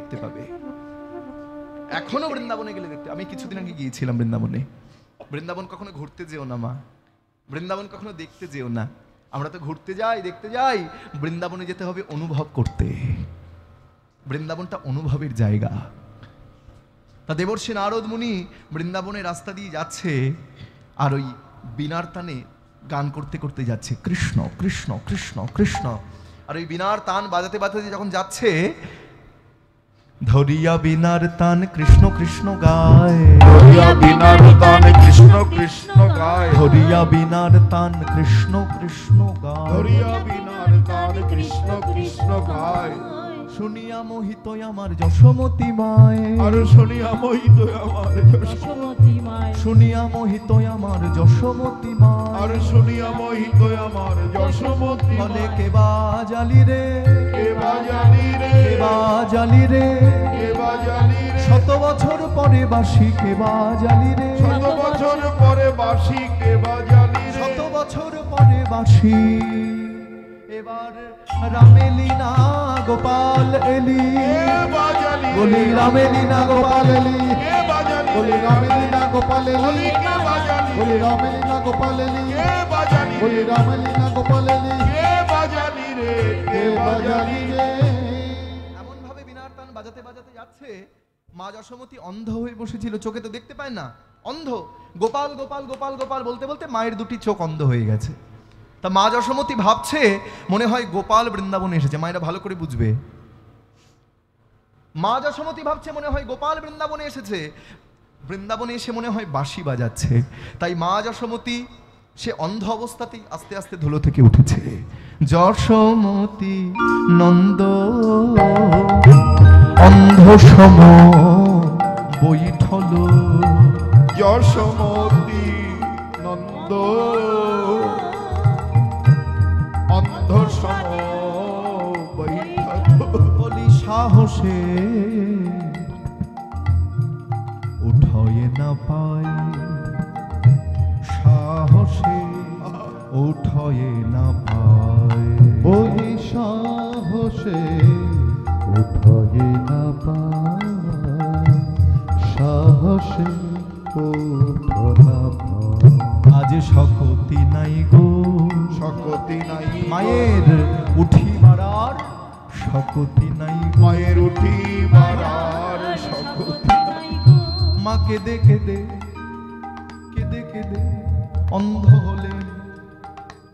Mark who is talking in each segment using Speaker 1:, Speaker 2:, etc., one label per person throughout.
Speaker 1: দেখতে পাবে। এখনো বৃন্দাবনে গেলে দেখতে, আমি কিছুদিন আগে গিয়েছিলাম বৃন্দাবনে। বৃন্দাবন কখনো ঘুরতে যেও না মা, বৃন্দাবন কখনো দেখতে যেও না। আমরা তো ঘুরতে যাই, দেখতে যাই, বৃন্দাবনে যেতে হবে অনুভব করতে। বৃন্দাবনটা অনুভবের জায়গা। তা দেবর্ষি নারদ মুনি বৃন্দাবনের রাস্তা দিয়ে যাচ্ছে, আর ওই বীণার তানে গান করতে করতে যাচ্ছে, কৃষ্ণ কৃষ্ণ কৃষ্ণ কৃষ্ণ। আর ওই বীণার তান বাজাতে বাজাতে যখন যাচ্ছে, ধরিয়া বীণার তান কৃষ্ণ কৃষ্ণ গায়,
Speaker 2: ধরিয়া বীণার তান কৃষ্ণ কৃষ্ণ গায়,
Speaker 1: ধরিয়া বীণার তান কৃষ্ণ কৃষ্ণ গায়,
Speaker 2: ধরিয়া বীণার তান কৃষ্ণ কৃষ্ণ গায়।
Speaker 1: শুনিয়া মোহিত আমার যশোমতী মায়,
Speaker 2: আর শুনিয়া মোহিত আমার
Speaker 3: যশোমতী মায়,
Speaker 1: শুনিয়া মোহিত আমার যশোমতী মায়,
Speaker 2: আর শুনিয়া মোহিত আমার যশোমতী
Speaker 1: বলে কে বাজালি রে,
Speaker 2: কে বাজালি রে,
Speaker 1: কে বাজালি রে,
Speaker 2: কে বাজালি রে,
Speaker 1: শত বছর পরে বাসি কে বাজালি রে,
Speaker 2: শত বছর পরে বাসি কে বাজালি রে,
Speaker 1: শত বছর পরে বাসি। এবার রামেলি না গোপাল এলি,
Speaker 2: কে বাজালি রে,
Speaker 1: বলি রামেলি না গোপাল এলি,
Speaker 2: কে বাজালি
Speaker 1: বলি
Speaker 2: রে,
Speaker 1: রামেলি না গোপাল
Speaker 2: বলি
Speaker 1: এলি,
Speaker 2: কে বাজালি
Speaker 1: বলি
Speaker 2: রে,
Speaker 1: রামেলি না গোপাল এলি,
Speaker 2: কে বাজালি রে,
Speaker 1: বলি রামেলি না গোপাল এলি,
Speaker 2: কে বাজালি রে, কে বাজালি রে।
Speaker 1: এমন ভাবে বীণার তান বাজাতে বাজাতে যাচ্ছে, মা যশোমতী অন্ধ হয়ে বসেছিল, চোখে তো দেখতে পায় না, অন্ধ। গোপাল গোপাল গোপাল গোপাল বলতে বলতে মায়ের দুটি চোখ অন্ধ হয়ে গেছে। তা মা যশোমতী ভাবছে মনে হয় গোপাল বৃন্দাবনে এসেছে। মায়েরা ভালো করে বুঝবে, মা যশোমতী ভাবছে মনে হয় গোপাল বৃন্দাবনে এসেছে, বৃন্দাবনে এসে মনে হয় বাঁশি বাজাচ্ছে। তাই মা যশোমতী সে অন্ধ অবস্থাতেই আস্তে আস্তে ধুলো থেকে উঠেছে। যশোমতী নন্দ অন্ধ সম বৈঠল,
Speaker 2: যশোমতী নন্দ অন্ধ সম বৈঠল,
Speaker 1: বলি সাহসে উঠয়ে না পাই, সাহসে উঠয়ে না পাই, বলি সাহসে উঠয়ে না পাই, সাহসে উঠো না পাই। আজ শকতি নাই গো,
Speaker 2: শকতি নাই
Speaker 1: মায়ের উঠি মারার শকতি নাই,
Speaker 2: মায়ের উঠি মারার শকতি নাই।
Speaker 1: মা কেঁদে কেঁদে কেঁদে কেঁদে অন্ধ হলেন,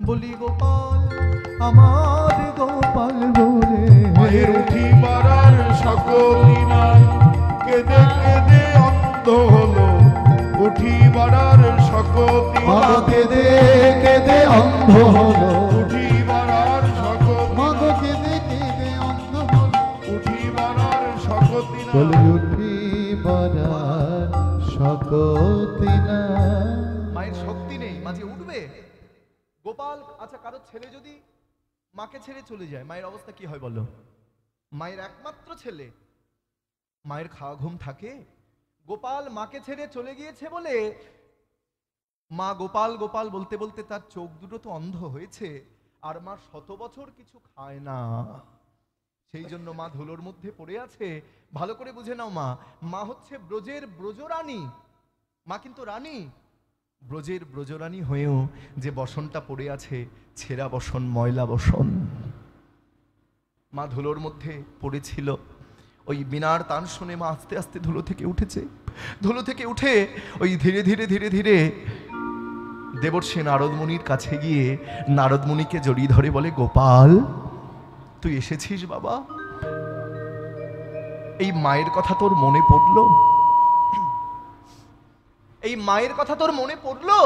Speaker 1: বলি গোপাল আমার গোপাল বলে,
Speaker 2: মায়ের উঠি মারার শকতি নাই, কেঁদে কেঁদে অন্ধ হলো, উঠি মারার শকতি
Speaker 1: মা
Speaker 2: নাই,
Speaker 1: কেঁদে কেঁদে অন্ধ হলো,
Speaker 2: উঠি মারার শকতি
Speaker 1: মা
Speaker 2: নাই,
Speaker 1: কেঁদে কেঁদে অন্ধ হলো,
Speaker 2: উঠি মারার শকতি নাই।
Speaker 1: বলি উঠি মারার শকতি না। মায়ের শক্তি নেই, মা যে উঠবে। গোপাল, আচ্ছা কারো ছেলে যদি মাকে ছেড়ে চলে যায়, মায়ের অবস্থা কি হয় বলো? মায়ের একমাত্র ছেলে, মায়ের খাওয়া ঘুম থাকে? গোপাল মাকে ছেড়ে চলে গিয়েছে বলে মা গোপাল গোপাল বলতে বলতে তার চোখ দুটো তো অন্ধ হয়েছে, আর মা শত বছর কিছু খায় না। সেই জন্য মা ধুলোর মধ্যে পড়ে আছে। ভালো করে বুঝে নাও, মা হচ্ছে ব্রজের ব্রজরানী। মা কিন্তু রানী, ব্রজের ব্রজরানী হয়েও যে বসনটা পড়ে আছে, ছেঁড়া বসন, ময়লা বসন। মা ধুলোর মধ্যে পড়েছিল। ওই বীণার তান শুনে মা আস্তে আস্তে ধুলো থেকে উঠেছে। ধুলো থেকে উঠে ওই ধীরে ধীরে ধীরে ধীরে দেবর্ষি নারদ মুনির কাছে গিয়ে নারদ মুনিকে জড়িয়ে ধরে বলে, গোপাল তুই এসেছিস বাবা, এই মায়ের কথা তোর মনে পড়লো? এই মায়ের কথা তোর মনে পড়লো?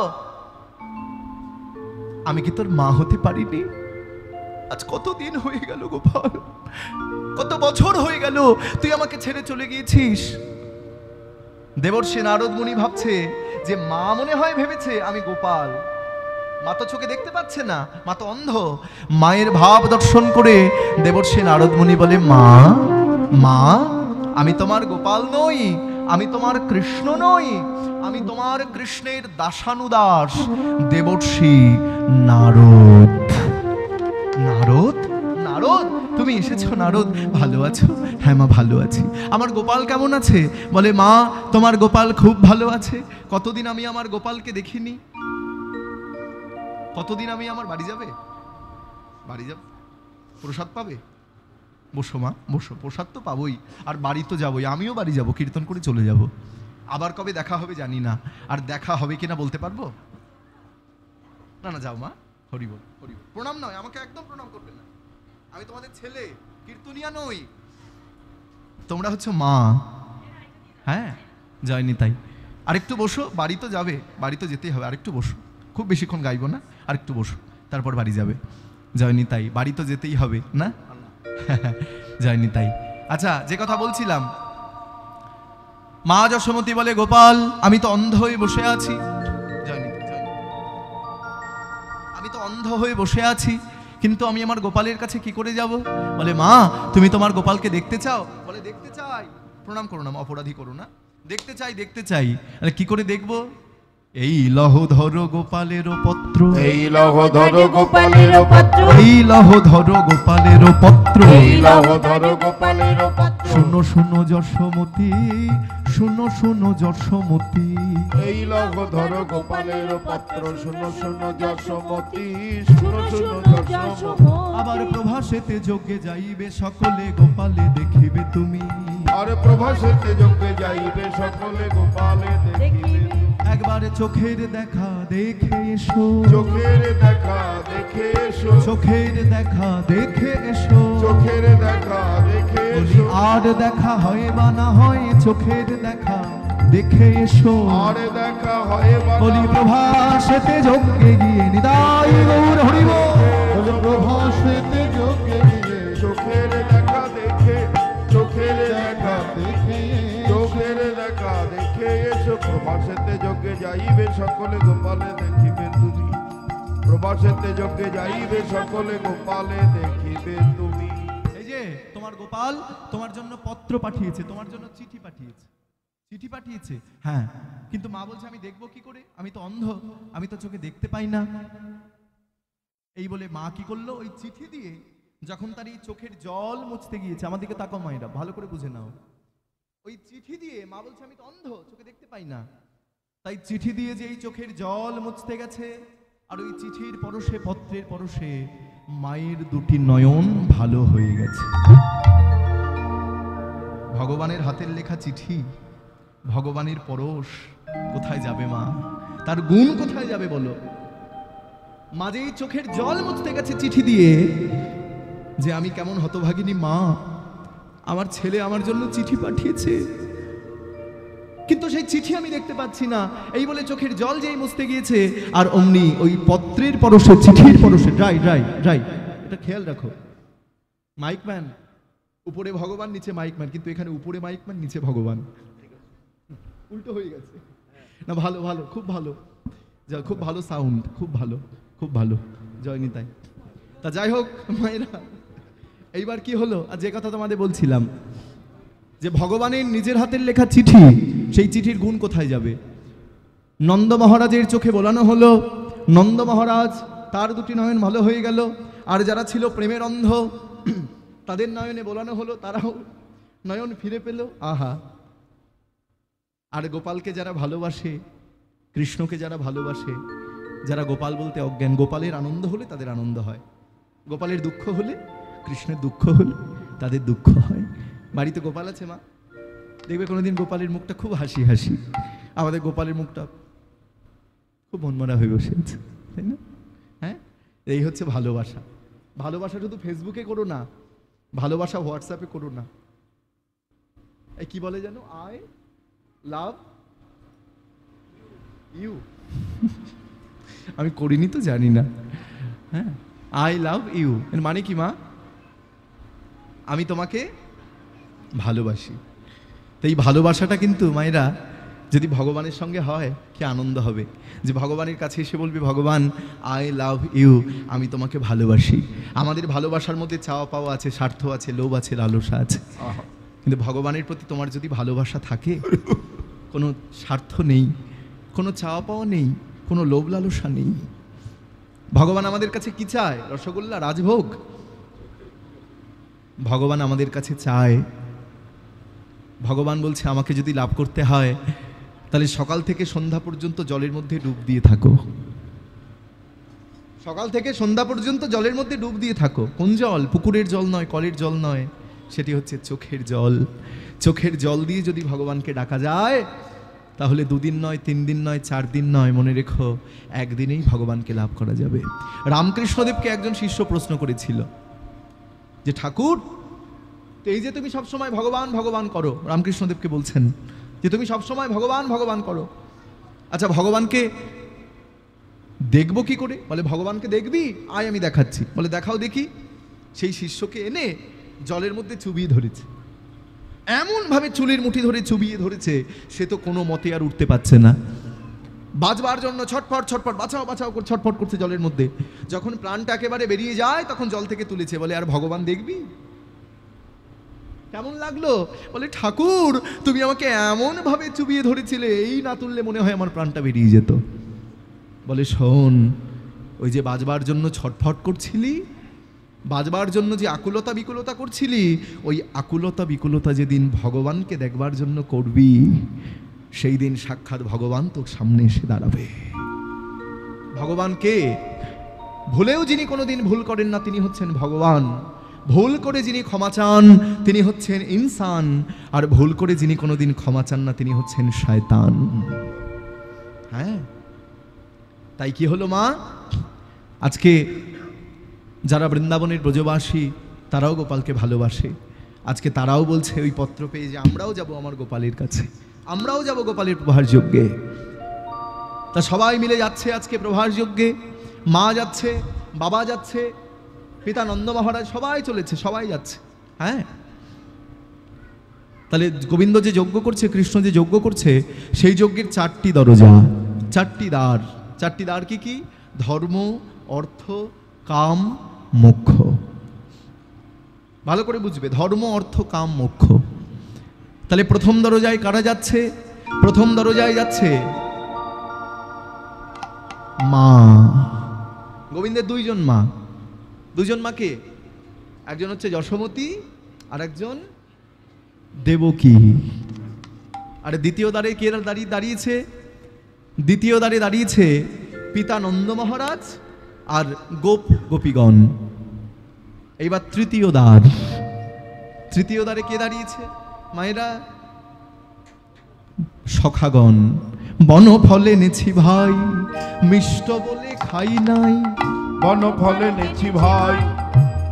Speaker 1: আমি কি তোর মা হতে পারিনি? আজ কতদিন হয়ে গেল গোপাল, কত বছর হয়ে গেল তুই আমাকে ছেড়ে চলে গিয়েছিস। দেবর্ষি নারদ মুনি ভাবছে যে মা মনে হয় ভেবেছে আমি গোপাল। মা তো চোখে দেখতে পাচ্ছে না, মা তো অন্ধ। মায়ের ভাব দর্শন করে দেবর্ষি নারদ মুনি বলে, মা মা আমি তোমার গোপাল নই, আমি তোমার কৃষ্ণ নই, আমি তোমার কৃষ্ণের দাসানুদাস দেবর্ষি নারদ। নারদ, নারদ তুমি তুমি এসেছো নারদ, ভালো আছো? হ্যাঁ মা ভালো আছি। আমার গোপাল কেমন আছে? বলে মা তোমার গোপাল খুব ভালো আছে। কতদিন আমি আমার গোপালকে দেখিনি। কতদিন আমি আমার বাড়ি যাবে? বাড়ি যাবে, প্রসাদ পাবে, বসো মা বসো, প্রসাদ তো পাবোই, আর বাড়ি তো যাবোই, আমিও বাড়ি যাব, কীর্তন করে চলে যাব। আবার কবে দেখা হবে জানি না, আর দেখা হবে কিনা বলতে পারবো না। না যাও মা, হরি বল হরি বল। প্রণাম নয়, আমাকে একদম প্রণাম করবে না, আমি তোমাদের ছেলে, কীর্তনিয়া নই, তোমরা হচ্ছে মা। হ্যাঁ যায়নি তাই, আরেকটু বসো, বাড়ি তো যাবে, বাড়ি তো যেতেই হবে, আরেকটু বসো, খুব বেশিক্ষণ গাইবো না, আরেকটু বসো, তারপর বাড়ি যাবে। যায়নি তাই, বাড়ি তো যেতেই হবে না। যায়নি তাই। আচ্ছা, যে কথা বলছিলাম, মা যশোমতী বলে গোপাল আমি তো অন্ধ হয়ে বসে আছি। আমি তো অন্ধ হয়ে বসে আছি, কিন্তু আমি আমার গোপালের কাছে কি করে যাব? বলে মা তুমি তোমার গোপালকে দেখতে চাও? বলে দেখতে চাই। প্রণাম করো না মা, অপরাধী করো না। দেখতে চাই দেখতে চাই। আরে কি করে দেখবো? এই লহ ধরো গোপালের পত্র,
Speaker 2: এই লহ ধরো গোপালের পত্র,
Speaker 1: এই লহ ধরো গোপালের পত্র,
Speaker 2: এই লহ ধরো গোপালের পত্র।
Speaker 1: শুনো শুনো যশোমতী, শুনো শুনো যশোমতী,
Speaker 2: এই লহ ধরো গোপালের পত্র, শুনো শুনো যশোমতী, শুনো শুনো যশোমতী।
Speaker 1: আবার প্রভাসেতে যজ্ঞে যাইবে সকলে গোপালে দেখিবে তুমি।
Speaker 2: আর প্রভাসেতে যজ্ঞে যাইবে সকলে গোপালে দেখিবে।
Speaker 1: একবারে চোখের দেখা দেখে এসো,
Speaker 2: চোখের দেখা দেখে এসো,
Speaker 1: চোখের দেখা দেখে এসো,
Speaker 2: চোখের দেখা দেখে
Speaker 1: বলি
Speaker 2: এসো।
Speaker 1: আর দেখা হয় বা না হয় চোখের দেখা দেখে এসো।
Speaker 2: আর দেখা হয় বাবা,
Speaker 1: বলি প্রভাসেতে যজ্ঞে গিয়ে নিতাই গৌর হরি বল।
Speaker 2: প্রভাসেতে যজ্ঞে গিয়ে চোখের দেখা দেখে, চোখের দেখা দেখে, চোখের দেখা দেখে এসো। প্রভাসেতে যজ্ঞে যাইবে সকলে গোপালে দেখিবে তুমি। প্রভাসেতে যজ্ঞে যাইবে সকলে গোপালে দেখিবে তুমি।
Speaker 1: এই যে তোমার গোপাল তোমার জন্য পত্র পাঠিয়েছে, তোমার জন্য চিঠি পাঠিয়েছে, চিঠি পাঠিয়েছে। হ্যাঁ, কিন্তু মা বলছে আমি দেখবো কি করে, আমি তো অন্ধ, আমি তো চোখে দেখতে পাই না। এই বলে মা কি করলো, ওই চিঠি দিয়ে যখন তার এই চোখের জল মুছতে গিয়েছে, আমাদেরকে তাকাও মায়েরা, ভালো করে বুঝে নাও, ওই চিঠি দিয়ে মা বলছে আমি তো অন্ধ, চোখে দেখতে পাই না, তাই চিঠি দিয়ে যে এই চোখের জল মুছতে গেছে, আর ওই চিঠির পরশে, পত্রের পরশে মায়ের দুটি নয়ন ভালো হয়ে গেছে। ভগবানের হাতের লেখা চিঠি, ভগবানের পরশ কোথায় যাবে মা, তার গুণ কোথায় যাবে বলো? মাঝে এই চোখের জল মুছতে গেছে চিঠি দিয়ে, যে আমি কেমন হতভাগিনী মা, আমার ছেলে আমার জন্য চিঠি পাঠিয়েছে, কিন্তু সেই চিঠি আমি দেখতে পাচ্ছি না। এই বলে চোখের জল যেই মুছতে গিয়েছে, আর অমনি ওই পত্রের পরশে, চিঠির পরশে, ড্রাই ড্রাই ড্রাই, এটা খেয়াল রাখো। মাইকম্যান, উপরে ভগবান নিচে মাইকম্যান, কিন্তু এখানে উপরে মাইকম্যান নিচে ভগবান, উল্টো হয়ে গেছে না। ভালো ভালো, খুব ভালো, যা খুব ভালো সাউন্ড, খুব ভালো, খুব ভালো, জয় নিতাই। তা যাই হোক মায়েরা, এইবার কি হলো, আর যে কথা তোমাদের বলছিলাম, যে ভগবানের নিজের হাতের লেখা চিঠি, সেই চিঠির গুণ কোথায় যাবে? নন্দ মহারাজের চোখে বোলানো হলো, নন্দ মহারাজ তার দুটি নয়ন ভালো হয়ে গেল, আর যারা ছিল প্রেমের অন্ধ তাদের নয়নে বোলানো হলো, তারাও নয়ন ফিরে পেল। আহা, আর গোপালকে যারা ভালোবাসে, কৃষ্ণকে যারা ভালোবাসে, যারা গোপাল বলতে অজ্ঞান, গোপালের আনন্দ হলে তাদের আনন্দ হয়, গোপালের দুঃখ হলে, কৃষ্ণের দুঃখ হলে তাদের দুঃখ হয়। বাড়িতে গোপাল আছে মা, দেখবে কোনোদিন গোপালের মুখটা খুব হাসি হাসি, আমাদের গোপালের মুখটা খুব মনমরা হয়ে বসে আছে, তাই না? হ্যাঁ, এই হচ্ছে ভালোবাসা। ভালোবাসা শুধু ফেসবুকে করো না, ভালোবাসা হোয়াটসঅ্যাপে করো না। এই কি বলে জানো, আই লাভ ইউ, আমি করিনি তো জানি না। হ্যাঁ, আই লাভ ইউ এর মানে কি মা? আমি তোমাকে ভালোবাসি। তো এই ভালোবাসাটা কিন্তু মায়েরা যদি ভগবানের সঙ্গে হয়, কি আনন্দ হবে, যে ভগবানের কাছে এসে বলবে ভগবান আই লাভ ইউ, আমি তোমাকে ভালোবাসি। আমাদের ভালোবাসার মধ্যে চাওয়া পাওয়া আছে, স্বার্থ আছে, লোভ আছে, লালসা আছে, কিন্তু ভগবানের প্রতি তোমার যদি ভালোবাসা থাকে, কোনো স্বার্থ নেই, কোনো চাওয়া পাওয়া নেই, কোনো লোভ লালসা নেই। ভগবান আমাদের কাছে কি চায়? রসগোল্লা, রাজভোগ? ভগবান আমাদের কাছে চায়, ভগবান বলছে আমাকে যদি লাভ করতে হয় তাহলে সকাল থেকে সন্ধ্যা পর্যন্ত জলের মধ্যে ডুব দিয়ে থাকো। সকাল থেকে সন্ধ্যা পর্যন্ত জলের মধ্যে ডুব দিয়ে থাকো। কোন জল? পুকুরের জল নয়, কলের জল নয়, সেটি হচ্ছে চোখের জল। চোখের জল দিয়ে যদি ভগবানকে ডাকা যায় তাহলে 2 দিন নয়, 3 দিন নয়, 4 দিন নয়, মনে রেখো একদিনেই ভগবানকে লাভ করা যাবে। রামকৃষ্ণদেবকে একজন শিষ্য প্রশ্ন করেছিল যে ঠাকুর, এই যে তুমি সবসময় ভগবান ভগবান করো, রামকৃষ্ণদেবকে বলছেন যে তুমি সবসময় ভগবান ভগবান করো, আচ্ছা ভগবানকে দেখবো কি করে? বলে ভগবানকে দেখবি, আয় আমি দেখাচ্ছি। বলে দেখাও দেখি। সেই শিষ্যকে এনে জলের মধ্যে চুবিয়ে ধরেছে, এমন ভাবে চুলের মুঠি ধরে চুবিয়ে ধরেছে সে তো কোনো মতে আর উঠতে পারছে না। বাঁচবার জন্য ছটফট ছটফট বাঁচাও বাঁচাও করে ছটফট করছে জলের মধ্যে। যখন প্রাণটা একেবারে বেরিয়ে যায় তখন জল থেকে তুলেছে। বলে আর ভগবান দেখবি? কেমন লাগলো? বলে ঠাকুর তুমি আমাকে এমন ভাবে চুবিয়ে ধরেছিলে, এই না তুললে মনে হয় আমার প্রাণটা বেরিয়ে যেত। বলে শোন, ওই যে বাজবার জন্য ছটফট করছিলি, বাজবার জন্য যে আকুলতা বিকুলতা করছিলি, ওই আকুলতা বিকুলতা যেদিন ভগবানকে দেখবার জন্য করবি সেই দিন সাক্ষাৎ ভগবান তোর সামনে এসে দাঁড়াবে। ভগবানকে ভুলেও যিনি কোনোদিন ভুল করেন না তিনি হচ্ছেন ভগবান। ভুল করে যিনি ক্ষমা চান তিনি হচ্ছেন ইনসান, আর ভুল করে যিনি কোনোদিন ক্ষমা চান না তিনি হচ্ছেন শয়তান। হ্যাঁ, তাই কি হলো মা? আজকে যারা বৃন্দাবনের ব্রজবাসী তারাও গোপালকে ভালোবাসে। আজকে তারাও বলছে ওই পত্র পেয়ে যে আমরাও যাব আমার গোপালের কাছে, আমরাও যাব গোপালের প্রভার যজ্ঞে। তা সবাই মিলে যাচ্ছে আজকে প্রভার যজ্ঞে। মা যাচ্ছে, বাবা যাচ্ছে, পিতা নন্দ মহারাজ সবাই চলেছে, সবাই যাচ্ছে। হ্যাঁ, তাহলে গোবিন্দ যে যজ্ঞ করছে, কৃষ্ণ যে যজ্ঞ করছে, সেই যজ্ঞের 4টি দরজা, 4টি দ্বার। 4টি দ্বার কি কি? ধর্ম, অর্থ, কাম, মোক্ষ। ভালো করে বুঝবে, ধর্ম, অর্থ, কাম, মোক্ষ। তাহলে প্রথম দরজায় কারা যাচ্ছে? প্রথম দরজায় যাচ্ছে মা। গোবিন্দের 2জন মা। 2জন মাকে, একজন হচ্ছে যশোমতী আর একজন দেবকী। আর দ্বিতীয় দ্বারে কে দাঁড়িয়েছে? দ্বিতীয় দ্বারে দাঁড়িয়েছে পিতা নন্দ মহারাজ আর গোপীগণ। এইবার তৃতীয় দ্বার। তৃতীয় দ্বারে কে দাঁড়িয়েছে মায়েরা? সখাগণ। বন ফলে নেছি ভাই, মিষ্ট বলে খাই নাই।
Speaker 2: বন ফলে নেছি ভাই,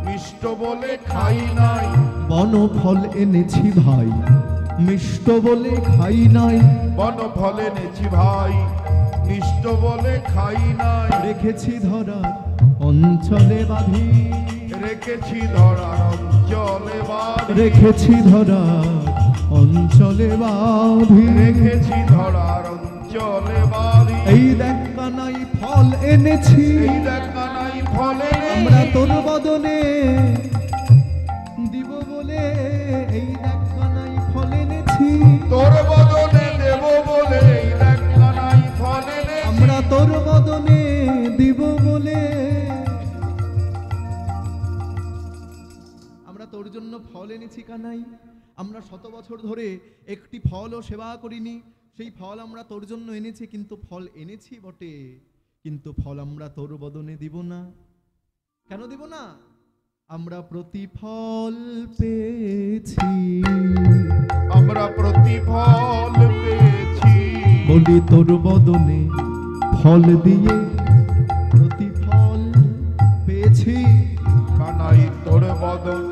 Speaker 2: মিষ্ট বলে খাই নাই।
Speaker 1: বন ফল এনেছি ভাই, মিষ্ট বলে খাই নাই।
Speaker 2: বন ফলে নেছি ভাই, মিষ্ট বলে খাই নাই।
Speaker 1: রেখেছি ধরা অঞ্চলে বাঁধি,
Speaker 2: রেখেছি ধরার অঞ্চলে বাঁধি।
Speaker 1: রেখেছি ধরা অঞ্চলে বাঁধি।
Speaker 2: রেখেছি ধরার অঞ্চলে বাঁধি।
Speaker 1: এই দেখ কানাই ফল এনেছি,
Speaker 2: এই দেখা নাই ফলে
Speaker 1: আমরা তোর বদনে দিব বলে। এই দেখ কানাই ফল এনেছি,
Speaker 2: তোর বদনে দেব বলে। এই দেখা নাই ফলে
Speaker 1: আমরা তোর বদনে দিব বলে। আমরা তোর জন্য ফল এনেছি কানাই। আমরা 100 বছর ধরে একটি ফলও সেবা করিনি, সেই ফল আমরা তোর জন্য এনেছি। কিন্তু ফল এনেছি বটে, কিন্তু ফল আমরা তোর বদনে দিব না। কেন দিব না? আমরা প্রতিফল পেয়েছি,
Speaker 2: আমরা প্রতিফল পেয়েছি।
Speaker 1: বলি তোর বদনে ফল দিয়ে প্রতিফল পেয়েছি।
Speaker 2: কানাই তোর বদন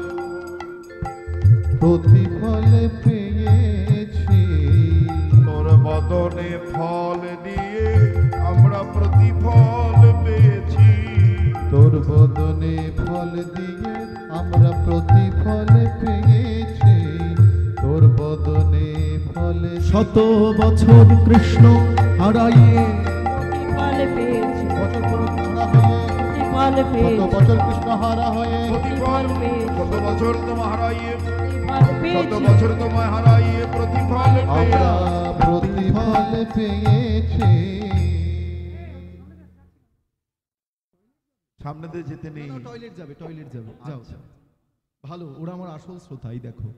Speaker 1: প্রতিফল পেয়েছি।
Speaker 2: তোর বদনে ফল দিয়ে আমরা প্রতিফল পেয়েছি।
Speaker 1: তোর বদনে ফল দিয়ে আমরা প্রতিফল পেয়েছি। তোর বদনে ফলে 100 বছর কৃষ্ণ হারাইয়ে,
Speaker 3: ফল পেয়েছি,
Speaker 1: বছর হারা হয়ে,
Speaker 3: ফল পেয়েছি,
Speaker 1: বছর কৃষ্ণ হারা হয়ে,
Speaker 2: প্রতিফল
Speaker 3: পেয়েছি।
Speaker 2: কত বছর তোমায় হারাইয়ে,
Speaker 3: ফল
Speaker 2: কত
Speaker 3: পেয়েছি,
Speaker 2: বছর তোমায় হারাইয়ে প্রতিফল
Speaker 1: আমরা
Speaker 2: পেয়েছি।
Speaker 1: প্রতিফল পেয়েছি।
Speaker 2: সামনে দিয়ে যেতে নেই।
Speaker 1: টয়লেট যাবে, টয়লেট যাবে, যাও।
Speaker 2: আচ্ছা।
Speaker 1: ভালো, ওরা আমার আসল শ্রোতাই। দেখো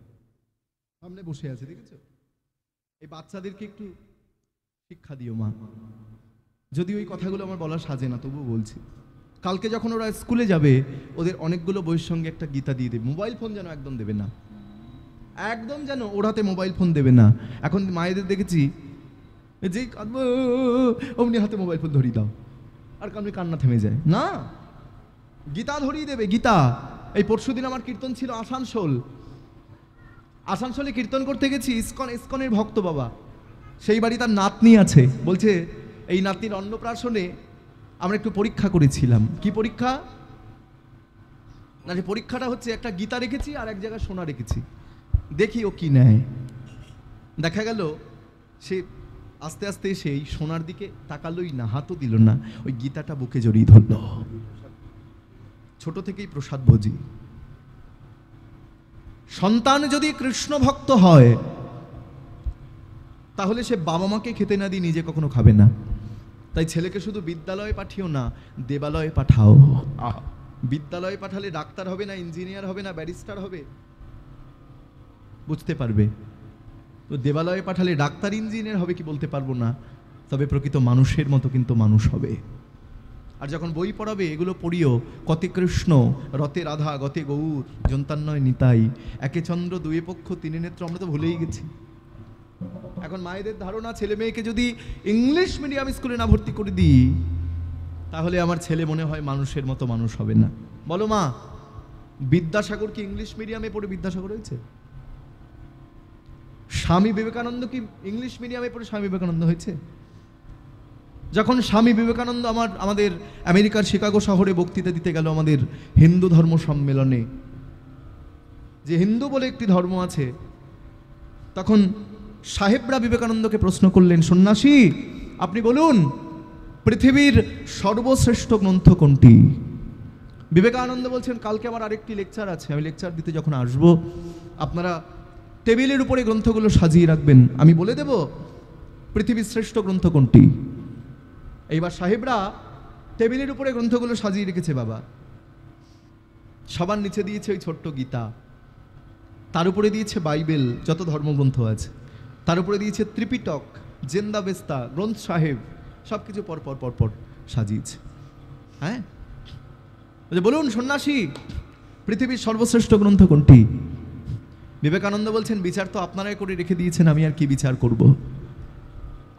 Speaker 1: সামনে বসে আছে, দেখেছো? এই বাচ্চাদেরকে একটু শিক্ষা দিও মা। যদি ওই কথাগুলো আমার বলা সাজে না, তবুও বলছি। কালকে যখন ওরা স্কুলে যাবে, ওদের অনেকগুলো বইয়ের সঙ্গে একটা গীতা দিয়ে দেবে। মোবাইল ফোন যেন একদম দেবে না, একদম যেন ওর হাতে মোবাইল ফোন দেবে না। এখন মায়েদের দেখেছি যেই কাঁদবো অমনি হাতে মোবাইল ফোন ধরিয়ে দাও, আর কান্না থেমে যায় না। গীতা ধরিয়ে দেবে, গীতা। এই পরশুদিন আমার কীর্তন ছিল আসানসোলে কীর্তন করতে গেছি। ইসকনের ভক্ত বাবা, সেই বাড়ি তার নাতনি আছে। বলছে এই নাতনির অন্নপ্রাশনে আমরা একটু পরীক্ষা করেছিলাম। কি পরীক্ষা? না, যে পরীক্ষাটা হচ্ছে একটা গীতা রেখেছি আর এক জায়গায় সোনা রেখেছি, দেখি ও কি নেয়। দেখা গেল সে আস্তে আস্তে সেই সোনার দিকে তাকালোই না, হাতও দিল না, ওই গীতাটা বুকে জড়িয়ে ধরল। ছোট থেকেই প্রসাদ ভোজি। সন্তান যদি কৃষ্ণ ভক্ত হয়, তাহলে সে বাবা মাকে খেতে না দিয়ে নিজে কখনো খাবে না। তাই ছেলেকে শুধু বিদ্যালয়ে পাঠিও না, দেবালয়ে পাঠাও। বিদ্যালয়ে পাঠালে ডাক্তার হবে না, ইঞ্জিনিয়ার হবে না, ব্যারিস্টার হবে, বুঝতে পারবে। তো দেবালয়ে পাঠালে ডাক্তার ইঞ্জিনিয়ার হবে কি বলতে পারবো না, তবে প্রকৃত মানুষের মতো কিন্তু মানুষ হবে। আর যখন বই পড়াবে, এগুলো পড়িও। কতে কৃষ্ণ, রতে রাধা, গতে গৌর, যন্তান্নয় নিতাই, একে চন্দ্র দুয়ে পক্ষ তিনে নেত্র। আমরা তো ভুলেই গেছি। এখন মায়েদের ধারণা, ছেলে মেয়েকে যদি ইংলিশ মিডিয়াম স্কুলে না ভর্তি করে দিই, তাহলে আমার ছেলে মনে হয় মানুষের মতো মানুষ হবে না। বলো মা, বিদ্যাসাগর কি ইংলিশ মিডিয়ামে পড়ে বিদ্যাসাগর হয়েছে? স্বামী বিবেকানন্দ কি ইংলিশ মিডিয়ামে পড়ে স্বামী বিবেকানন্দ হয়েছে? যখন স্বামী বিবেকানন্দ আমাদের আমেরিকার শিকাগো শহরে বক্তৃতা দিতে গেল আমাদের হিন্দু ধর্ম সম্মেলনে, যে হিন্দু বলে একটি ধর্ম আছে, তখন সাহেবরা বিবেকানন্দকে প্রশ্ন করলেন, সন্ন্যাসী আপনি বলুন পৃথিবীর সর্বশ্রেষ্ঠ গ্রন্থ কোনটি? বিবেকানন্দ বলছেন, কালকে আমার আরেকটি লেকচার আছে, আমি লেকচার দিতে যখন আসব, আপনারা টেবিলের উপরে গ্রন্থগুলো সাজিয়ে রাখবেন, আমি বলে দেব পৃথিবীর শ্রেষ্ঠ গ্রন্থ কোনটি। এইবার সাহেবরা টেবিলের উপরে গ্রন্থগুলো সাজিয়ে রেখেছে বাবা। সবার নিচে দিয়েছে ওই ছোট্ট গীতা, তার উপরে দিয়েছে বাইবেল, যত ধর্মগ্রন্থ আছে, তার উপরে দিয়েছে ত্রিপিটক, জেন্দাবেস্তা, গ্রন্থ সাহেব, সব কিছু পর সাজিয়েছে। হ্যাঁ, বলুন সন্ন্যাসী পৃথিবীর সর্বশ্রেষ্ঠ গ্রন্থ কোনটি? বিবেকানন্দ বলছেন, বিচার তো আপনারাই করে রেখে দিয়েছেন, আমি আর কি বিচার করব?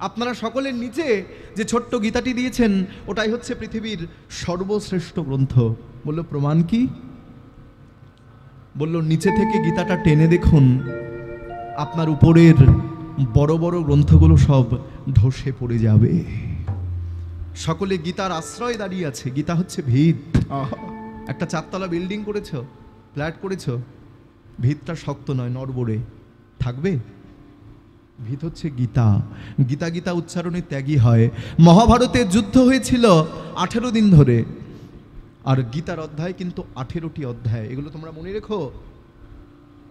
Speaker 1: আপনারা সকলের নিচে যে ছোট্ট গীতাটি দিয়েছেন, ওটাই হচ্ছে পৃথিবীর সর্বশ্রেষ্ঠ গ্রন্থ। বলল প্রমাণ কি? বলল নিচে থেকে গীতাটা টেনে দেখুন, আপনার উপরের বড় বড় গ্রন্থগুলো সব ধসে পড়ে যাবে। সকলে গীতার আশ্রয় দাঁড়িয়ে আছে। গীতা হচ্ছে ভিত। একটা 4 তলা বিল্ডিং করেছ, ফ্ল্যাট করেছ, ভিতটা শক্ত নয়, নড়বড়ে থাকবে। ভিত হচ্ছে গীতা। গীতা গীতা উচ্চারণে ত্যাগী হয়। মহাভারতের যুদ্ধ হয়েছিল 18 দিন ধরে, আর গীতার অধ্যায় কিন্তু 18টি অধ্যায়। এগুলো তোমরা মনে রেখো,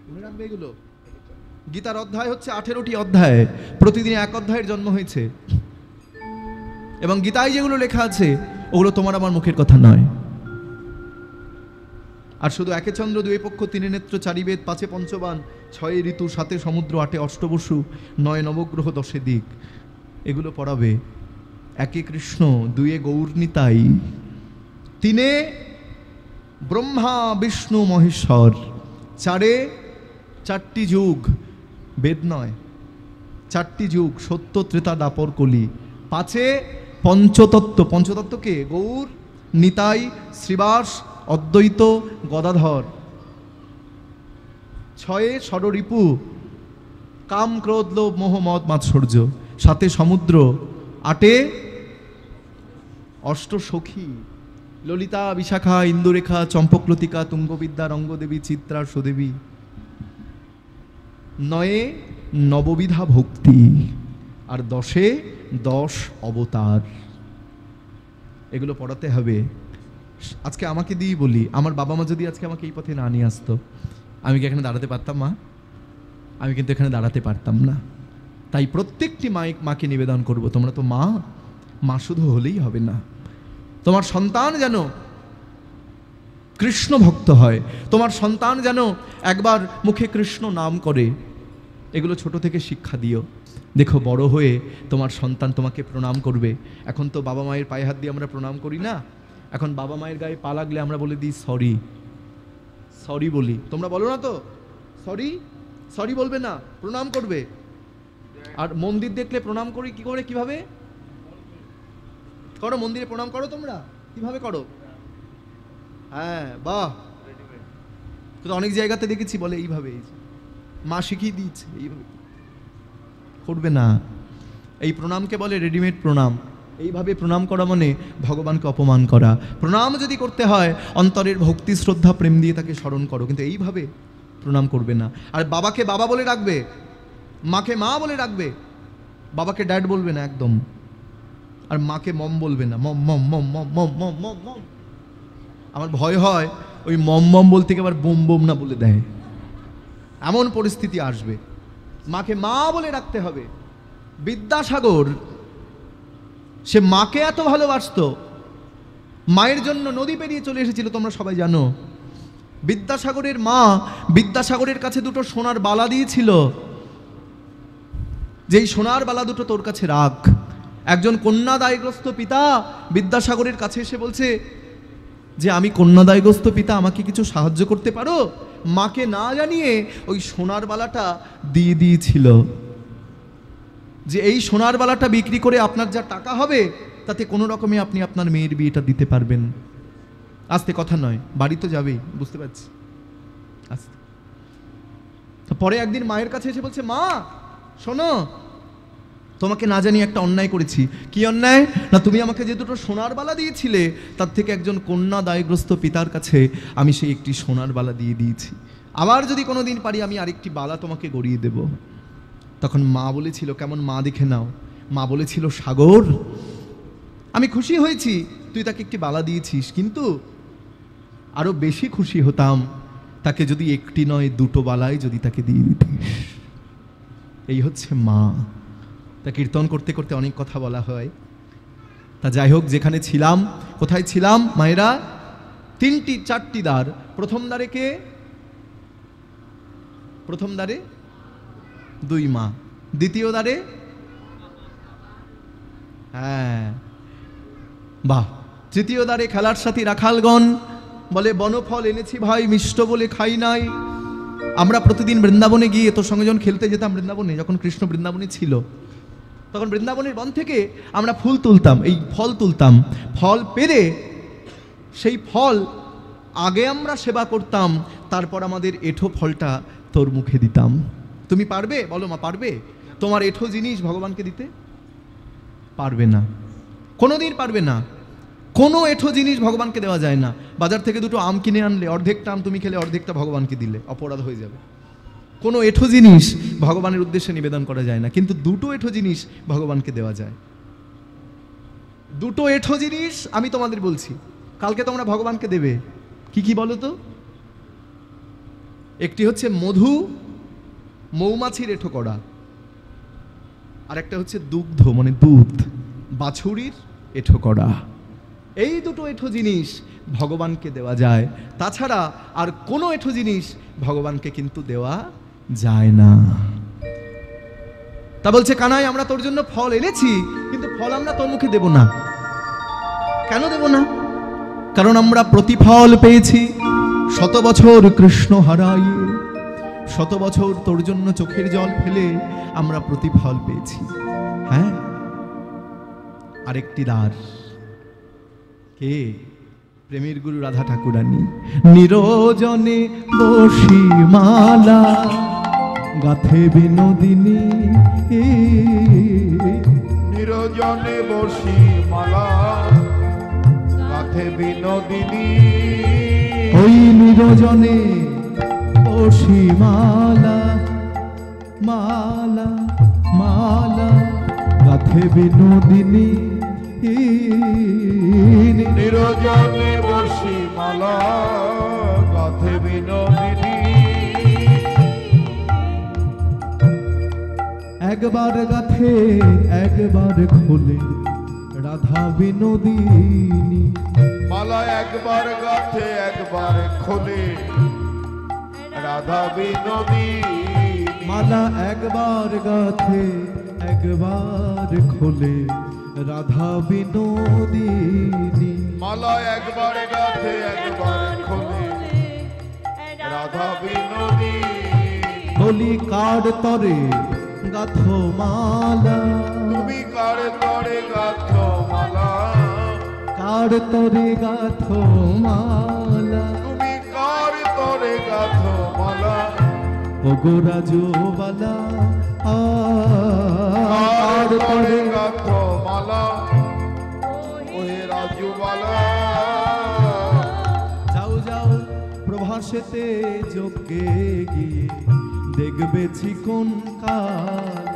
Speaker 1: মনে রাখবে এগুলো। গীতার অধ্যায় হচ্ছে 18টি অধ্যায়, প্রতিদিন এক অধ্যায়ের জন্ম হয়েছে। এবং গীতায় যেগুলো লেখা আছে, ওগুলো তোমার আমার মুখের কথা নয়। আর শুধু একে চন্দ্র দুয়ে পক্ষ তিনে নেত্র চারি বেদ পাঁচে পঞ্চবান ছয়ে ঋতু সাতে সমুদ্র আটে অষ্টবসু নয় নবগ্রহ দশে দিক, এগুলো পড়াবে। একে কৃষ্ণ দুয়ে গৌর নিতাই তিনে ব্রহ্মা বিষ্ণু মহেশ্বর চারে চারটি যুগ, বেদ নয়, চারটি যুগ সত্য ত্রেতা দাপর কলি, পাঁচে পঞ্চতত্ত্ব, পঞ্চতত্ত্বকে গৌর নিতাই শ্রীবাস অদ্বৈত গদাধর, ছয়ে ষড়রিপু কাম ক্রোধ লোভ মোহ মদ মাৎসর্য, সাতে সমুদ্র, আটে অষ্টসখী ললিতা বিশাখা ইন্দুরেখা চম্পকলতিকা তুঙ্গবিদ্যা রঙ্গদেবী চিত্রা সুদেবী, নয়ে নববিধা ভক্তি, আর দশে 10 অবতার। এগুলো পড়াতে হবে। আজকে আমাকে দিয়েই বলি, আমার বাবা মা যদি আজকে আমাকে এই পথে না নিয়ে আসতো, আমি কি এখানে দাঁড়াতে পারতাম মা? আমি কিন্তু এখানে দাঁড়াতে পারতাম না। তাই প্রত্যেকটি মাকে নিবেদন করব, তোমরা তো মা শুধু হলেই হবে না, তোমার সন্তান যেন কৃষ্ণ ভক্ত হয়, তোমার সন্তান যেন একবার মুখে কৃষ্ণ নাম করে। এগুলো ছোট থেকে শিক্ষা দিও। দেখো বড় হয়ে তোমার সন্তান তোমাকে প্রণাম করবে। এখন তো বাবা মায়ের পায়ে হাত দিয়ে আমরা প্রণাম করি না, এখন বাবা মায়ের গায়ে পা লাগলে আমরা বলে দিই সরি, সরি বলি। তোমরা বলো না তো সরি? সরি বলবে না, প্রণাম করবে। আর মন্দির দেখলে প্রণাম করি কি করে, কিভাবে করো? মন্দিরে প্রণাম করো তোমরা, কিভাবে করো? হ্যাঁ, বাহ। কিন্তু অনেক জায়গাতে দেখেছি বলে এইভাবে, মা শিখিয়ে দিচ্ছে এইভাবে করবে না। এই প্রণামকে বলে রেডিমেড প্রণাম। এইভাবে প্রণাম করা মানে ভগবানকে অপমান করা। প্রণাম যদি করতে হয় অন্তরের ভক্তি শ্রদ্ধা প্রেম দিয়ে তাকে স্মরণ করো, কিন্তু এইভাবে প্রণাম করবে না। আর বাবাকে বাবা বলে রাখবে, মাকে মা বলে রাখবে। বাবাকে ড্যাড বলবে না একদম, আর মাকে মম বলবে না। মম মম মম মম মম মম মম মম। আমার ভয় হয় ওই মম মম বলতে গিয়ে আবার বোম বোম না বলে দেয়, এমন পরিস্থিতি আসবে। মাকে মা বলে রাখতে হবে। বিদ্যাসাগর সে মাকে এত ভালোবাসতো, মায়ের জন্য নদী পেরিয়ে চলে এসেছিল, তোমরা সবাই জানো। বিদ্যাসাগরের মা বিদ্যাসাগরের কাছে দুটো সোনার বালা দিয়েছিল, যেই সোনার বালা দুটো তোর কাছে রাখ। একজন কন্যাদায়গ্রস্ত পিতা বিদ্যাসাগরের কাছে এসে বলছে যে আমি কন্যাদায়গ্রস্ত পিতা, আমাকে কিছু সাহায্য করতে পারো? মাকে না জানিয়ে ওই সোনার বালাটা দিয়ে দিয়েছিল, যে এই সোনার বালাটা বিক্রি করে আপনার যা টাকা হবে তাতে কোনো রকমে আপনি আপনার মেয়ের বিয়েটা দিতে পারবেন। আস্তে কথা নয়, বাড়ি তো যাবেই, বুঝতে পারছি, আস্তে। তো পরে একদিন মায়ের কাছে এসে বলছে, মা শোনো, তোমাকে না জানি একটা অন্যায় করেছি। কি অন্যায়? না, তুমি আমাকে যে দুটো সোনার বালা দিয়েছিলে তার থেকে একজন কন্যা দায়গ্রস্ত পিতার কাছে আমি সেই একটি সোনার বালা দিয়ে দিয়েছি। আবার যদি কোনো দিন পারি আমি আরেকটি বালা তোমাকে গড়িয়ে দেব। তখন মা বলেছিল, কেমন মা দেখে নাও, মা বলেছিল, সাগর আমি খুশি হয়েছি তুই তাকে একটি বালা দিয়েছিস, কিন্তু আরো বেশি খুশি হতাম তাকে যদি একটি নয় দুটো বালাই যদি তাকে দিয়ে দিতিস। এই হচ্ছে মা। তা কীর্তন করতে করতে অনেক কথা বলা হয়। তা যাই হোক, যেখানে ছিলাম, কোথায় ছিলাম মায়েরা? 3-4টি দ্বার। প্রথম দ্বারে কে? প্রথম দ্বারে 2 মা, দ্বিতীয় দ্বারে, হ্যাঁ বাহ, তৃতীয় দ্বারে খেলার সাথী রাখালগণ বলে, বনফল এনেছি ভাই, মিষ্ট বলে খাই নাই। আমরা প্রতিদিন বৃন্দাবনে গিয়ে তোর সঙ্গে যখন খেলতে যেতাম বৃন্দাবনে, যখন কৃষ্ণ বৃন্দাবনে ছিল, তখন বৃন্দাবনের বন থেকে আমরা ফুল তুলতাম, এই ফল তুলতাম। ফল পেরে সেই ফল আগে আমরা সেবা করতাম, তারপর আমাদের এঁঠো ফলটা তোর মুখে দিতাম। তুমি পারবে? বলো মা, পারবে? তোমার এঁঠো জিনিস ভগবানকে দিতে পারবে না, কোনোদিন পারবে না। কোনো এঁঠো জিনিস ভগবানকে দেওয়া যায় না। বাজার থেকে দুটো আম কিনে আনলে অর্ধেকটা আম তুমি খেলে, অর্ধেকটা ভগবানকে দিলে অপরাধ হয়ে যাবে। কোনো এঁঠো জিনিস ভগবানের উদ্দেশ্যে নিবেদন করা যায় না, কিন্তু দুটো এঁঠো জিনিস ভগবানকে দেওয়া যায়। দুটো এঁঠো জিনিস আমি তোমাদের বলছি, কালকে তোমরা ভগবানকে দেবে। কি কি বলো তো? একটি হচ্ছে মধু, মৌমাছির এঁঠো করা, আর একটা হচ্ছে দুগ্ধ মানে দুধ, বাছুরির এঁঠো করা। এই দুটো এঁঠো জিনিস ভগবানকে দেওয়া যায়, তাছাড়া আর কোনো এঁঠো জিনিস ভগবানকে কিন্তু দেওয়া যায় না। তা বলছে, কানাই আমরা তোর জন্য ফল এনেছি, কিন্তু ফল আমরা তোর মুখে দেব না। কেন দেব না? কারণ আমরা প্রতিফল পেয়েছি 100 বছর কৃষ্ণ হারাইয়ে, 100 বছর তোর জন্য চোখের জল ফেলে আমরা প্রতিফল পেয়েছি। হ্যাঁ, আরেকটি দ্বার কে? প্রেমের গুরু রাধা ঠাকুরানী। নিরজনে বসি মালা গাথে বিনোদিনী,
Speaker 2: নিরজনে বসি মালা গাথে বিনোদিনী।
Speaker 1: ওই নিরজনে বসি মালা, মালা মালা গাথে বিনোদিনী।
Speaker 2: নিরজনে বসি মালা গাথে বিনোদিনী।
Speaker 1: একবার গাথে একবার খোলে রাধা বিনোদিনী।
Speaker 2: মালা একবার গাথে একবার খোলে রাধা বিনোদিনী
Speaker 1: মালা একবার গাথে একবার খোলে রাধা বিনোদিনী
Speaker 2: মালা একবার গাথে একবার খোলে রাধা বিনোদিনী
Speaker 1: বলি কার তরে গাথো মালা
Speaker 2: তুমি কার তরে গাথ মালা
Speaker 1: কার তরে গাথো মালা
Speaker 2: তুমি কার তরে গাথ মালা
Speaker 1: ওগো রাজবালা
Speaker 2: কার
Speaker 1: কার
Speaker 2: তরে
Speaker 1: তরে
Speaker 2: গাথ মালা ওহে রাজুবালা
Speaker 1: যাও যাও প্রভাসেতে যজ্ঞে গিয়ে দেখবে চিকন কাল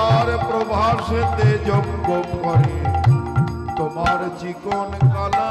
Speaker 2: আর প্রভাসেতে যজ্ঞ করে তোমার চিকন কালা